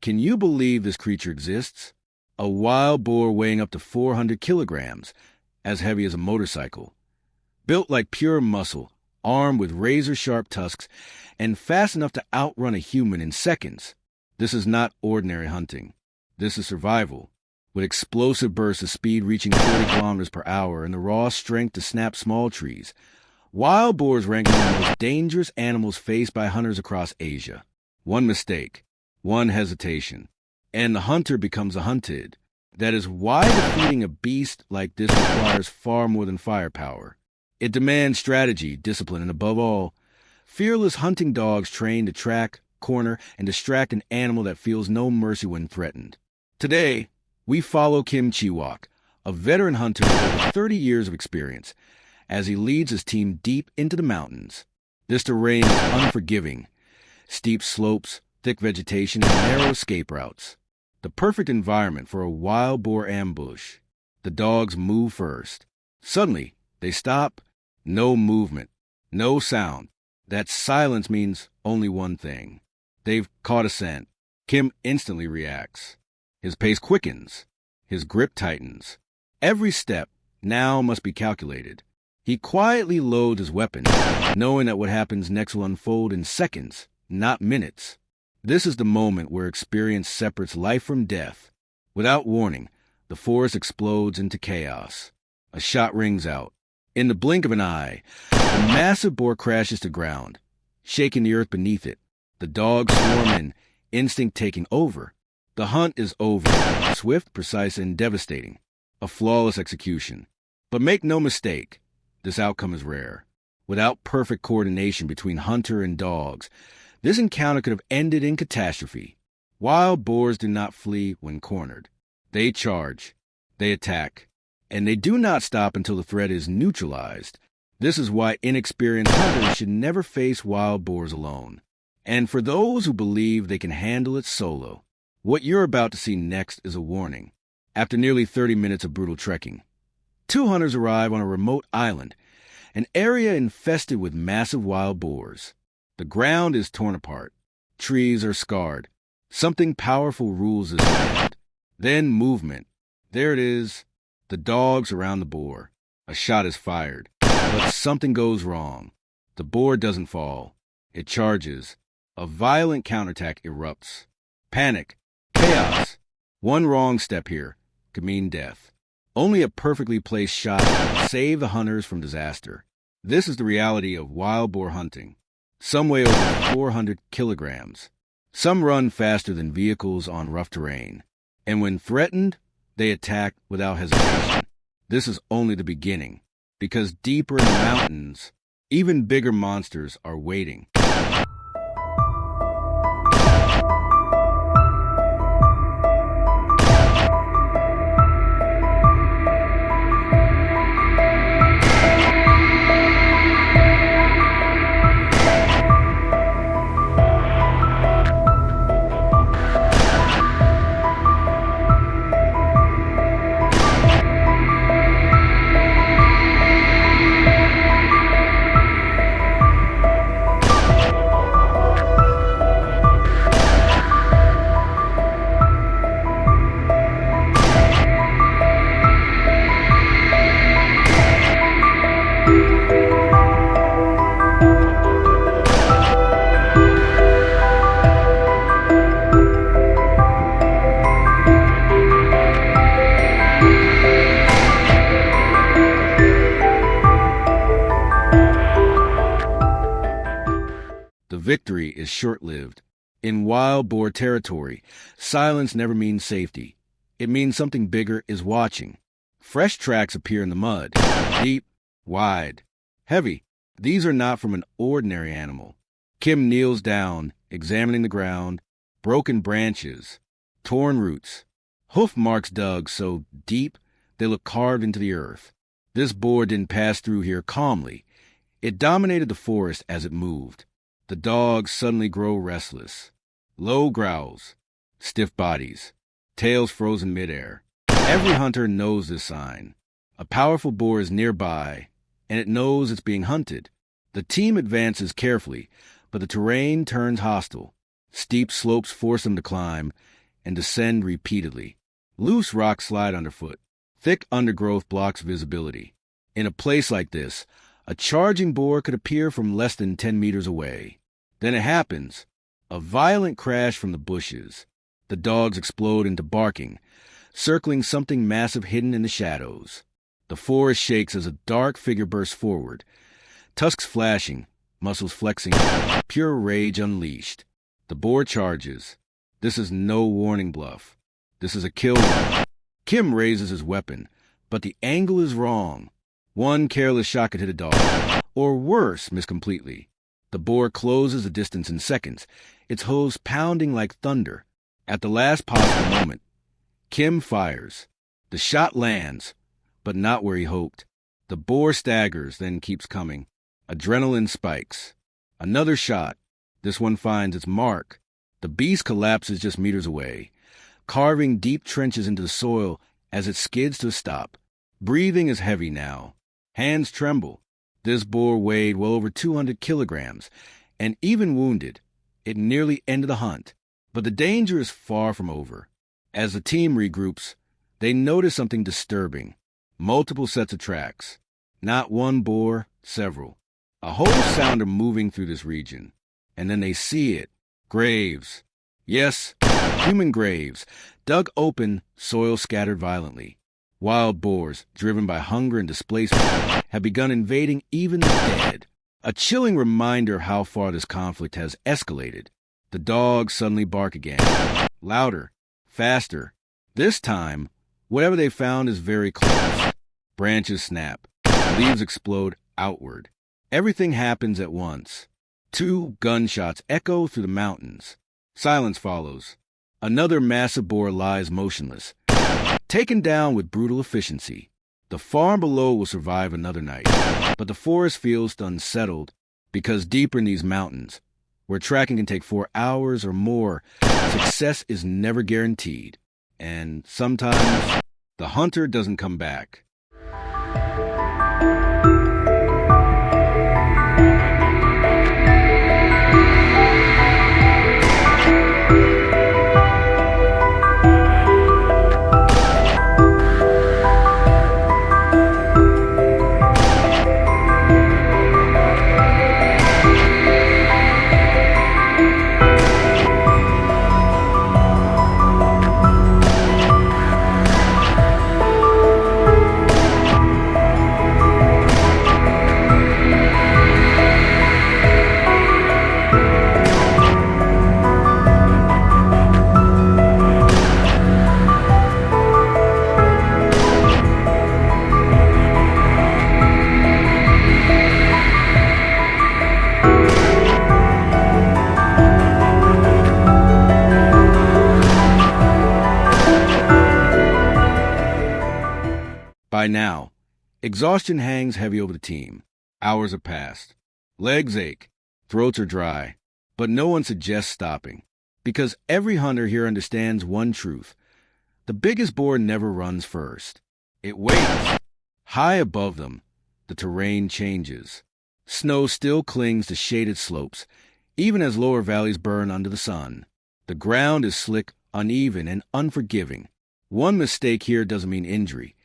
Can you believe this creature exists? A wild boar weighing up to 400 kilograms, as heavy as a motorcycle. Built like pure muscle, armed with razor-sharp tusks, and fast enough to outrun a human in seconds. This is not ordinary hunting. This is survival, with explosive bursts of speed reaching 40 kilometers per hour and the raw strength to snap small trees. Wild boars rank among the most dangerous animals faced by hunters across Asia. One mistake, one hesitation, and the hunter becomes a hunted. That is why defeating a beast like this requires far more than firepower. It demands strategy, discipline, and above all, fearless hunting dogs trained to track, corner, and distract an animal that feels no mercy when threatened. Today, we follow Kim Chiwok, a veteran hunter with over 30 years of experience, as he leads his team deep into the mountains. This terrain is unforgiving. Steep slopes, thick vegetation, and narrow escape routes. The perfect environment for a wild boar ambush. The dogs move first. Suddenly, they stop. No movement. No sound. That silence means only one thing. They've caught a scent. Kim instantly reacts. His pace quickens. His grip tightens. Every step now must be calculated. He quietly loads his weapon, knowing that what happens next will unfold in seconds, not minutes. This is the moment where experience separates life from death. Without warning, the forest explodes into chaos. A shot rings out. In the blink of an eye, the massive boar crashes to ground, shaking the earth beneath it. The dogs swarm in, instinct taking over. The hunt is over, swift, precise, and devastating. A flawless execution. But make no mistake, this outcome is rare. Without perfect coordination between hunter and dogs, this encounter could have ended in catastrophe. Wild boars do not flee when cornered. They charge, they attack, and they do not stop until the threat is neutralized. This is why inexperienced hunters should never face wild boars alone. And for those who believe they can handle it solo, what you're about to see next is a warning. After nearly 30 minutes of brutal trekking, two hunters arrive on a remote island, an area infested with massive wild boars. The ground is torn apart. Trees are scarred. Something powerful rules this land. Then movement. There it is. The dogs around the boar. A shot is fired. But something goes wrong. The boar doesn't fall. It charges. A violent counterattack erupts. Panic. Chaos. One wrong step here could mean death. Only a perfectly placed shot can save the hunters from disaster. This is the reality of wild boar hunting. Some weigh over 400 kilograms. Some run faster than vehicles on rough terrain. And when threatened, they attack without hesitation. This is only the beginning, because deeper in the mountains, even bigger monsters are waiting. Victory is short-lived. In wild boar territory, silence never means safety. It means something bigger is watching. Fresh tracks appear in the mud. Deep, wide, heavy. These are not from an ordinary animal. Kim kneels down, examining the ground. Broken branches, torn roots, hoof marks dug so deep they look carved into the earth. This boar didn't pass through here calmly. It dominated the forest as it moved. The dogs suddenly grow restless. Low growls, stiff bodies, tails frozen midair. Every hunter knows this sign. A powerful boar is nearby, and it knows it's being hunted. The team advances carefully, but the terrain turns hostile. Steep slopes force them to climb and descend repeatedly. Loose rocks slide underfoot. Thick undergrowth blocks visibility. In a place like this, a charging boar could appear from less than 10 meters away. Then it happens. A violent crash from the bushes. The dogs explode into barking, circling something massive hidden in the shadows. The forest shakes as a dark figure bursts forward, tusks flashing, muscles flexing, pure rage unleashed. The boar charges. This is no warning bluff. This is a kill run. Kim raises his weapon, but the angle is wrong. One careless shot could hit a dog, or worse, miss completely. The boar closes the distance in seconds, its hooves pounding like thunder. At the last possible moment, Kim fires. The shot lands, but not where he hoped. The boar staggers, then keeps coming. Adrenaline spikes. Another shot. This one finds its mark. The beast collapses just meters away, carving deep trenches into the soil as it skids to a stop. Breathing is heavy now. Hands tremble. This boar weighed well over 200 kilograms, and even wounded, it nearly ended the hunt. But the danger is far from over. As the team regroups, they notice something disturbing. Multiple sets of tracks. Not one boar, several. A whole sounder moving through this region. And then they see it. Graves. Yes, human graves, dug open, soil scattered violently. Wild boars, driven by hunger and displacement, have begun invading even the dead. A chilling reminder of how far this conflict has escalated. The dogs suddenly bark again. Louder, faster. This time, whatever they found is very close. Branches snap. Leaves explode outward. Everything happens at once. 2 gunshots echo through the mountains. Silence follows. Another massive boar lies motionless, taken down with brutal efficiency. The farm below will survive another night, but the forest feels unsettled because deeper in these mountains, where tracking can take 4 hours or more, success is never guaranteed. And sometimes, the hunter doesn't come back. By now, exhaustion hangs heavy over the team. Hours have passed. Legs ache, throats are dry, but no one suggests stopping, because every hunter here understands one truth. The biggest boar never runs first. It waits. High above them, the terrain changes. Snow still clings to shaded slopes, even as lower valleys burn under the sun. The ground is slick, uneven, and unforgiving. One mistake here doesn't mean injury.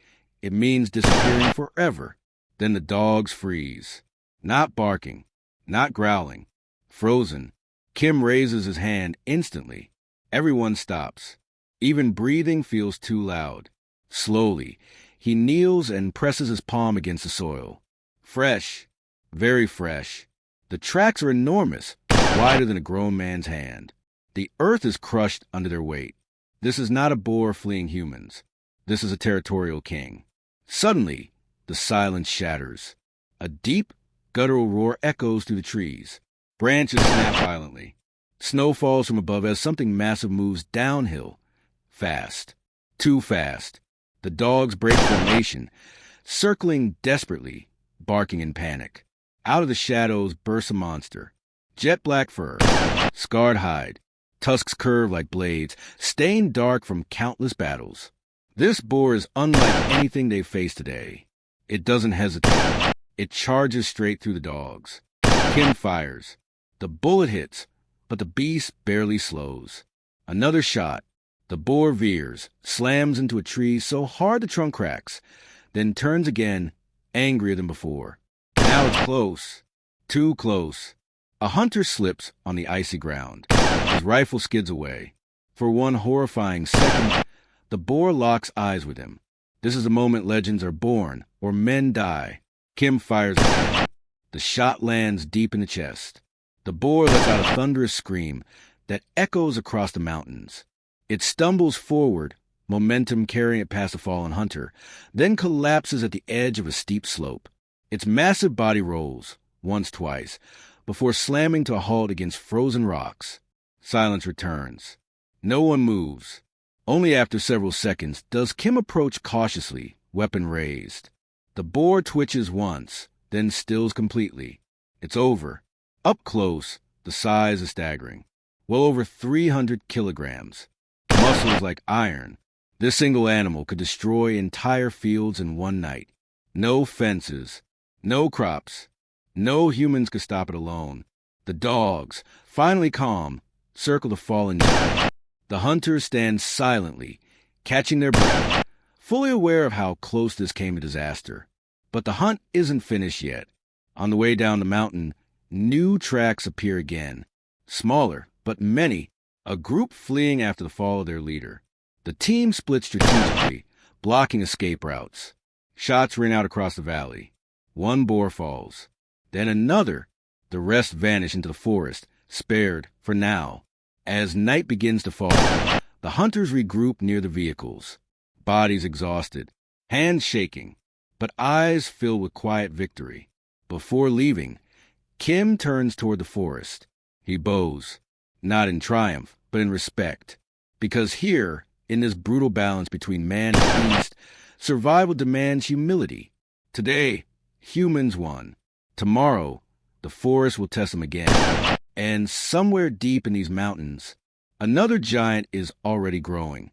It means disappearing forever. Then the dogs freeze. Not barking, not growling. Frozen. Kim raises his hand instantly. Everyone stops. Even breathing feels too loud. Slowly, he kneels and presses his palm against the soil. Fresh. Very fresh. The tracks are enormous, wider than a grown man's hand. The earth is crushed under their weight. This is not a boar fleeing humans. This is a territorial king. Suddenly, the silence shatters. A deep, guttural roar echoes through the trees. Branches snap violently. Snow falls from above as something massive moves downhill. Fast. Too fast. The dogs break formation, circling desperately, barking in panic. Out of the shadows bursts a monster. Jet black fur, scarred hide, tusks curved like blades, stained dark from countless battles. This boar is unlike anything they've faced today. It doesn't hesitate. It charges straight through the dogs. Kim fires. The bullet hits, but the beast barely slows. Another shot. The boar veers, slams into a tree so hard the trunk cracks, then turns again, angrier than before. Now it's close. Too close. A hunter slips on the icy ground. His rifle skids away. For one horrifying second, the boar locks eyes with him. This is the moment legends are born, or men die. Kim fires again. The shot lands deep in the chest. The boar lets out a thunderous scream that echoes across the mountains. It stumbles forward, momentum carrying it past the fallen hunter, then collapses at the edge of a steep slope. Its massive body rolls, once, twice, before slamming to a halt against frozen rocks. Silence returns. No one moves. Only after several seconds does Kim approach cautiously, weapon raised. The boar twitches once, then stills completely. It's over. Up close, the size is staggering. Well over 300 kilograms. Muscles like iron. This single animal could destroy entire fields in one night. No fences. No crops. No humans could stop it alone. The dogs, finally calm, circle the fallen giant. The hunters stand silently, catching their breath, fully aware of how close this came to disaster. But the hunt isn't finished yet. On the way down the mountain, new tracks appear again. Smaller, but many, a group fleeing after the fall of their leader. The team splits strategically, blocking escape routes. Shots ring out across the valley. One boar falls. Then another. The rest vanish into the forest, spared for now. As night begins to fall, the hunters regroup near the vehicles. Bodies exhausted, hands shaking, but eyes filled with quiet victory. Before leaving, Kim turns toward the forest. He bows, not in triumph, but in respect. Because here, in this brutal balance between man and beast, survival demands humility. Today, humans won. Tomorrow, the forest will test them again. And somewhere deep in these mountains, another giant is already growing.